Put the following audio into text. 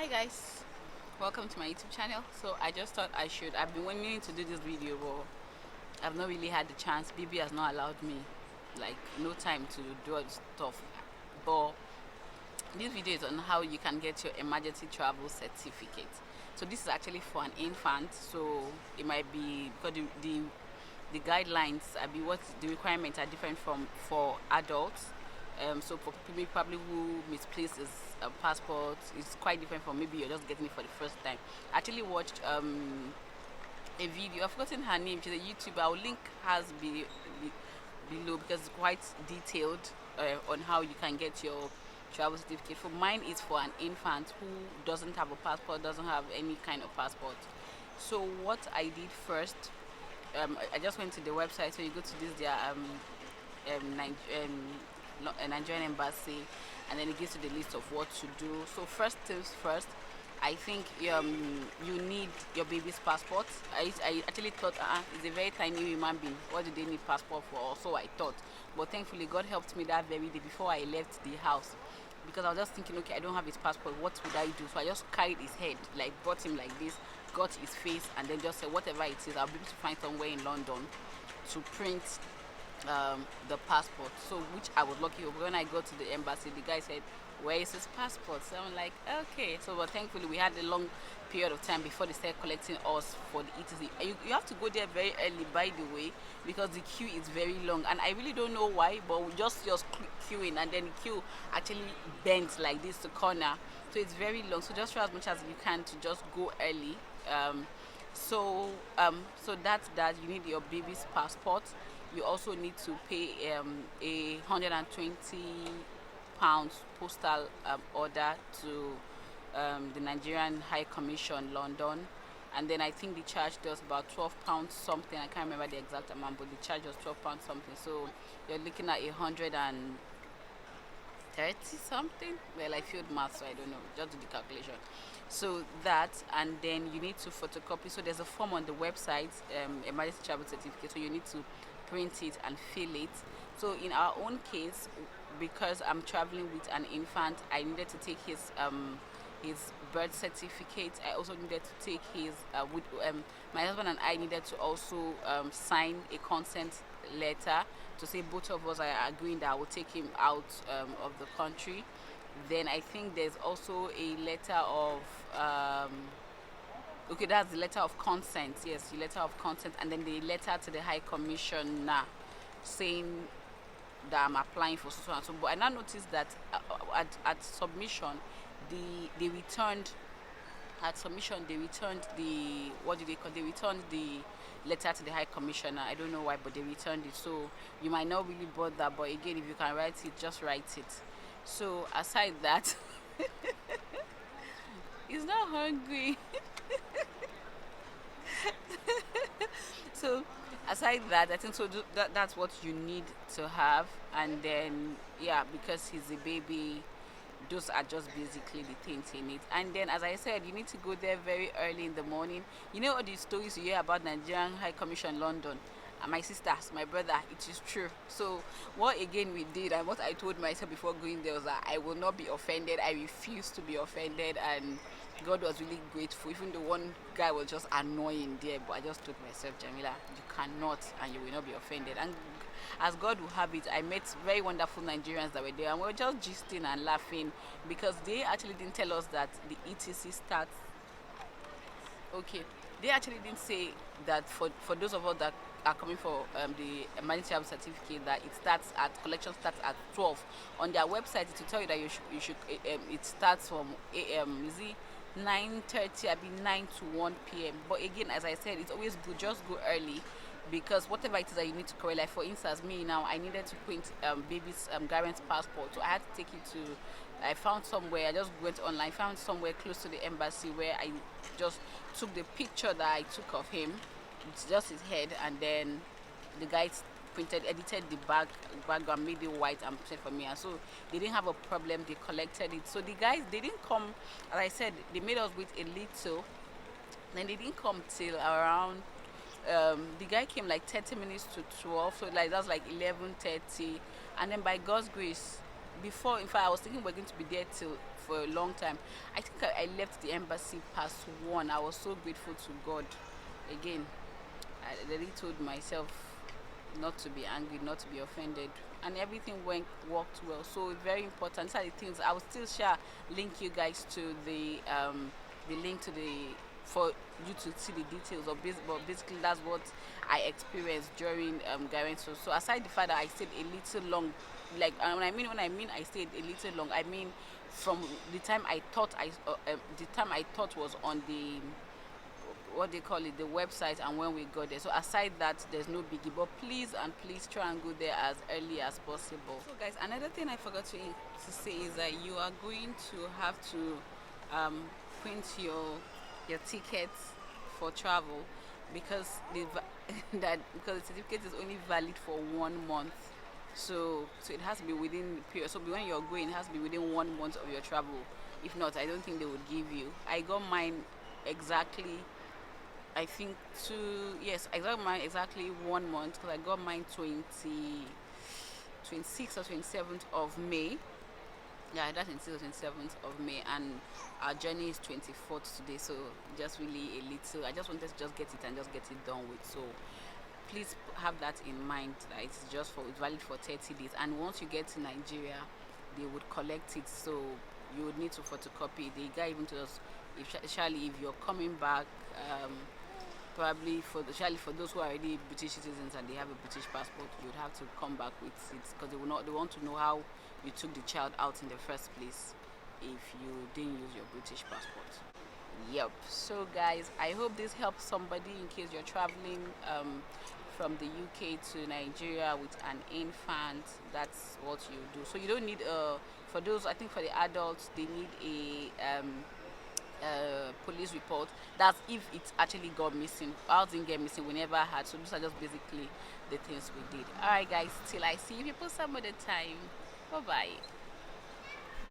Hi guys, welcome to my YouTube channel. So I just thought I've been wanting to do this video, but I've not really had the chance. BB has not allowed me, like, no time to do all the stuff. But this video is on how you can get your emergency travel certificate. So this is actually for an infant, so it might be because the guidelines, what the requirements are different from for adults. So for people probably who misplaces a passport, it's quite different from maybe you're just getting it for the first time. I actually watched a video. I've forgotten her name. She's a YouTuber. I'll link hers below because it's quite detailed on how you can get your travel certificate. For mine is for an infant who doesn't have a passport, doesn't have any kind of passport. So what I did first, I just went to the website. So you go to this their Nigerian embassy, and then it gives you the list of what to do. So first things first, I think you need your baby's passport. I actually thought it's a very tiny human being, what do they need passport for? So I thought, but thankfully God helped me that very day before I left the house, because I was just thinking, okay, I don't have his passport, what would I do? So I just carried his head, like brought him like this, got his face, and then just said whatever it is, I'll be able to find somewhere in London to print the passport. So which I was lucky over. When I got to the embassy, the guy said, where is his passport? So I'm like, okay. So but thankfully we had a long period of time before they started collecting us for the ETC. You have to go there very early, by the way, because the queue is very long, and I really don't know why, but we just queuing, and then the queue actually bends like this to corner, so it's very long. So just try as much as you can to just go early. So that's that. You need your baby's passport. You also need to pay £120 postal order to the Nigerian High Commission, London. And then I think the charge does about £12 something. I can't remember the exact amount, but the charge was £12 something. So you're looking at 130 something. Well, I failed math, so I don't know. Just do the calculation. So that, and then you need to photocopy. So there's a form on the website, emergency travel certificate. So you need to print it and fill it. So in our own case, because I'm traveling with an infant, I needed to take his birth certificate. I also needed to take his my husband and I needed to also sign a consent letter to say both of us are agreeing that I will take him out of the country. Then I think there's also a letter of okay, that's the letter of consent. Yes, the letter of consent, and then the letter to the High Commissioner saying that I'm applying for so and so. But I now noticed that at submission, they returned the, what do they call? They returned the letter to the High Commissioner. I don't know why, but they returned it. So you might not really bother, but again, if you can write it, just write it. So aside that, he's not hungry. So aside that, I think so that's what you need to have. And then yeah, because he's a baby, those are just basically the things he needs. And then, as I said, you need to go there very early in the morning. You know all these stories you hear about Nigerian High Commission London, and my sisters, my brother, it is true. So what again we did, and what I told myself before going there, was that I will not be offended. I refuse to be offended, and God was really grateful. Even the one guy was just annoying there, but I just told myself, Jamila, you cannot and you will not be offended. And as God will have it, I met very wonderful Nigerians that were there, and we were just gisting and laughing, because they actually didn't tell us that the ETC starts. Okay, they actually didn't say that for those of us that are coming for the emergency travel certificate, that collection starts at 12. On their website, it will tell you that you should it starts from is it 9:30, I mean 9 to 1 p.m. But again, as I said, it's always good, just go early, because whatever it is that you need to correct, like for instance, me now, I needed to print baby's Garen's passport, so I had to take it to. I found somewhere. I just went online, found somewhere close to the embassy where I just took the picture that I took of him, it's just his head, and then the guys edited the background, made it white, and put it for me. And so they didn't have a problem. They collected it. So the guys, they didn't come. As I said, they made us wait a little. Then they didn't come till around. The guy came like 30 minutes to 12. So like that's like 11:30. And then by God's grace, before, in fact, I was thinking we're going to be there till for a long time. I think I left the embassy past 1. I was so grateful to God. Again, I really told myself not to be angry, not to be offended, and everything worked well. So it's very important. These are the things I will still share. Link you guys to the link to the for you to see the details of but basically that's what I experienced during Garen. So aside the fact that I stayed a little long, like when I mean I stayed a little long, I mean from the time the time I thought was on the what they call it, the website, and when we got there. So aside that, there's no biggie. But please and please try and go there as early as possible. So guys, another thing I forgot to say is that you are going to have to print your tickets for travel because because the certificate is only valid for 1 month. So it has to be within the period. So when you're going, it has to be within 1 month of your travel. If not, I don't think they would give you. I got mine exactly, I think I got mine exactly 1 month because I got mine 26th or 27th of May. Yeah, that's 26th or 27th of May, and our journey is 24th today. So just really a little. I just wanted to just get it and just get it done with. So please have that in mind that it's valid for 30 days, and once you get to Nigeria, they would collect it. So you would need to photocopy. The guy even told us, especially if you're coming back. Probably especially for those who are already British citizens and they have a British passport, you would have to come back with it because they want to know how you took the child out in the first place if you didn't use your British passport. Yep. So guys, I hope this helps somebody in case you're traveling from the UK to Nigeria with an infant. That's what you do. So you don't need for those, I think for the adults they need a police report. That's if it actually got missing. Ours didn't get missing, we never had. So these are just basically the things we did. Alright guys, till I see you people some other time. Bye bye.